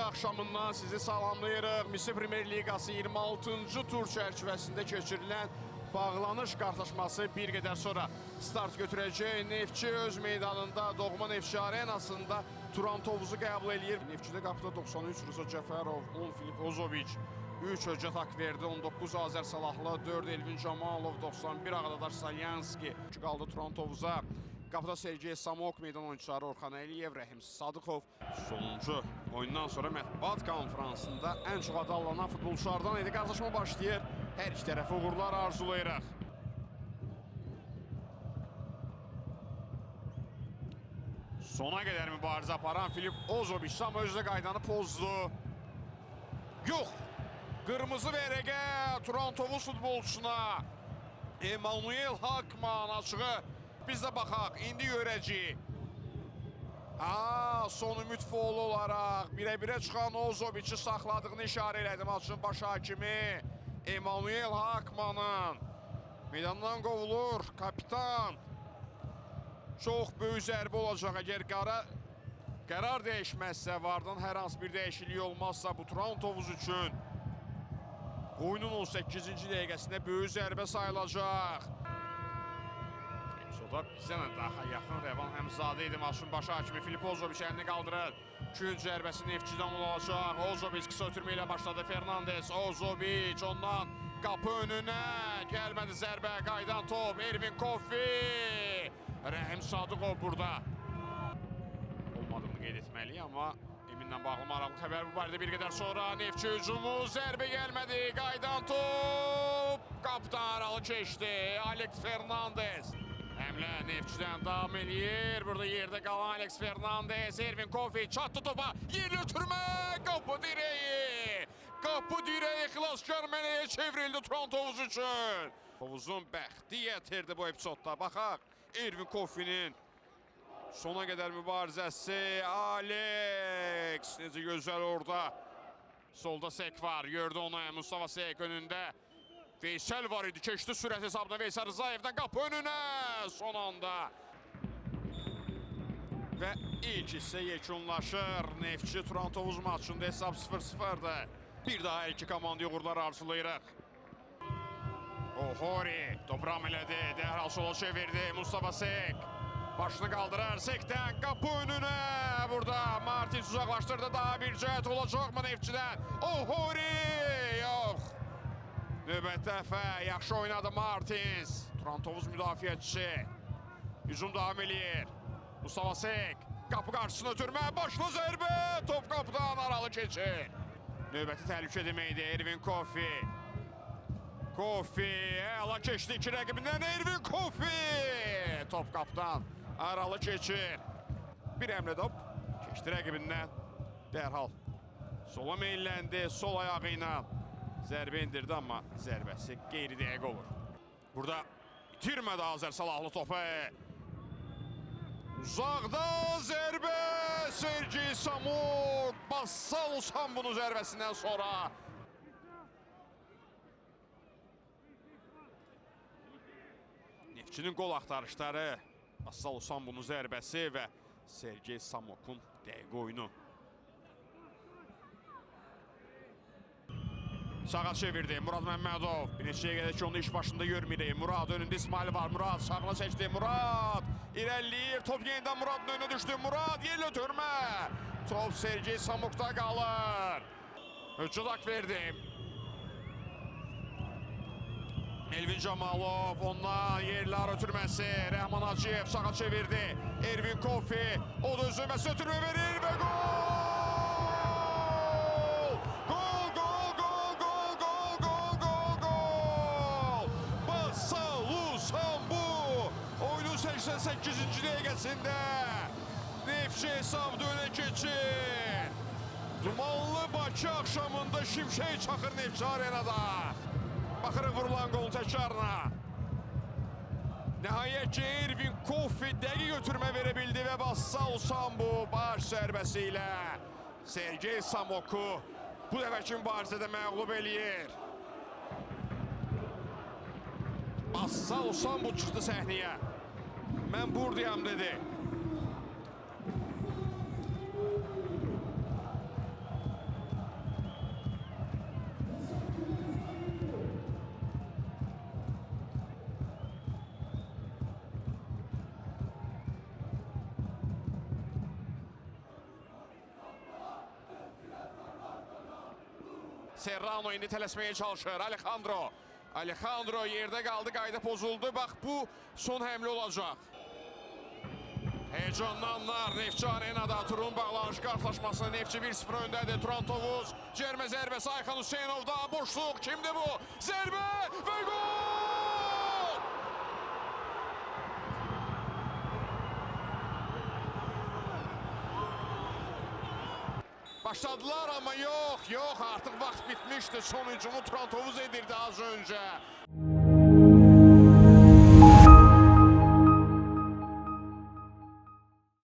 axşamından sizi salamlayırıq. Misir Premyer Liqası 26-cı tur çərçivəsində keçirilən bağlanış qarşılaşması bir qədər sonra start götürəcək. Neftçi öz meydanında, doğma Neftçi arenasında Turan Tovuzu qəbul edir. Neftçidə qapıda 93 Rıza Cəfərov, 10 Filip Ozoviç, 3 Öcət Akverdi, 19 Azər Salahlı, 4 Elvin Camalov, 91 Ağadadar Salyanski qaldı Turan Tovuza. Qapıda Sergey Samok, meydan oyunçuları Orxan Əliyev, Rəhim Sadıqov. Sonuncu oyundan sonra mətbuat konferansında ən çox adı alınan futbolçulardan idi. Qarşılaşma başlayır. Hər iki tərəfə uğurlar arzulayırıq. Sona qədər mübarizə aparan Filip Ozoviç amma özünə qaydanı pozdu. Yox! Qırmızı vərəqə Turan Tovuz futbolçusuna Emanuel Hakman açığı. Biz də baxaq, indi görəcəyik. Son ümid folu olaraq birə-birə çıxan Ozoviç'i saxladığını işarə elədi maçın baş hakimi Emanuel Hakmanın. Meydandan qovulur kapitan. Çox böyük zərbə olacaq əgər qərar dəyişməzsə, vardan hər hansı bir dəyişiklik olmazsa bu Turan Tovuz üçün oyunun 18-ci dəqiqəsində böyük zərbə sayılacaq. Epizoda bizə daha yaxın Rəvan Həmzadə idi. Maçın başı hakimi Filip Ozoviç əlini qaldırır. 2-cü zərbəsi Neftçidən olacaq. Ozoviç qısa ötürmə ilə başladı. Fernandes, Ozoviç ondan qapı önünə gəlmədi zərbə. Qaydan top, Ervin Kofi. Rəhim Sadıqov burada. Olmadığını qeyd etməliyik, amma Eminlə bağlı maraqlı xəbər bu barədə bir qədər sonra. Neftçi hücumu, zərbə gəlmədi. Qaydan top, qapıdan aralı keçdi. Alex Fernandes. Həmlə Neftçidən davam eləyir. Burada yerdə qalan Alex Fernandes. Ervin Kofi çatdı topa. Yerli ötürmə. Qapı direği. Qapı direği xilaskar mələyə çevrildi Turan Tovuz üçün. Tovuzun bəxti yetirdi bu epizodda. Baxaq Ervin Kofi'nin sona qədər mübarizəsi. Alex necə gözəl orada. Solda Sek var. Gördü onu Mustafa Sek önündə. Veysel var idi. Keçdi sürət hesabına Veysel Rızayevdən qapı önünə. Son anda. Və ilk hissə yekunlaşır. Neftçi Turan Tovuz maçında hesab 0-0'dır. Bir daha iki komanda uğurlar arzulayırıq. Ohori topram elədi. Dərhal sola çevirdi. Mustafa Sek. Başını qaldırır. Sekdən qapı önünə. Burada Martins uzaqlaşdırdı. Daha bir cəhət olacaq mı Neftçidən? Ohori. Yox. Növbət dəfə yaxşı oynadı Martins. Turan Tovuz müdafiəçisi. Hücum davam eləyir. Mustafa Sek. Qapı qarşısına ötürmə. Başlı zərbə. Top qapıdan aralı keçir. Növbəti təhlükə deməkdir. Ervin Kofi. Kofi. Əla keçdi iki rəqibindən. Ervin Kofi. Top qapıdan aralı keçir. Bir əmlə top. Keçdi rəqibindən. Dərhal sola meyilləndi. Sol ayağı ilə zərbə indirdi, amma zərbəsi qeyri-dəqiq olur. Burada itirmədi Azər Salahlı topu. Uzaqda zərbə. Sergey Samok. Bassal Usanbunun zərbəsindən sonra. Neftçinin qol axtarışları. Bassal Usanbunun zərbəsi və Sergey Samok'un dəqiq oyunu. Sağa çevirdi Murad Məmmədov. Bir neçəyə qədər ki onu iş başında görmürük. Murad önündə İsmail var. Murad sağına seçdi. Murad irəliyir. Top yenidən Muradın önünə düşdü. Murad yerli ötürmə. Top Sergey Samok'da qalır. Öcət Akverdi. Elvin Camalov. Ondan yerlər ötürməsi. Rəhman Hacıyev sağa çevirdi. Ervin Kofi. O da özləməsi ötürmə verir və gol! Oyunun 88-ci dəqiqəsində Neftçi hesabda önə keçir. Dumanlı Bakı axşamında şimşək çaxır Neftçi arenada. Baxırıq vurulan qolun təkrarına. Nəhayət ki Ervin Kofi dəqiq ötürmə verə bildi və Bassal Usanbu baş zərbəsi ilə Sergey Samok'u bu dəfəki mübarizədə məğlub eləyir. Bassal Usanbu çıxdı səhnəyə. Mən buradayam dedi. Serrano indi tələsməyə çalışır. Alejandro yerdə qaldı, qayda pozuldu. Bax bu son həmlə olacaq. Heyecanlı anlar Neftçi Arenada. Turun bağlanış qarşılaşması. Neftçi 1-0 öndədir. Turan Tovuz. Cərmə zərbəsi Ayxan Hüseynovda. Boşluq. Kimdir bu? Zərbə və gol! Başladılar ama yok artık vaxt bitmişti. Son hücumu Turan Tovuz edirdi az önce.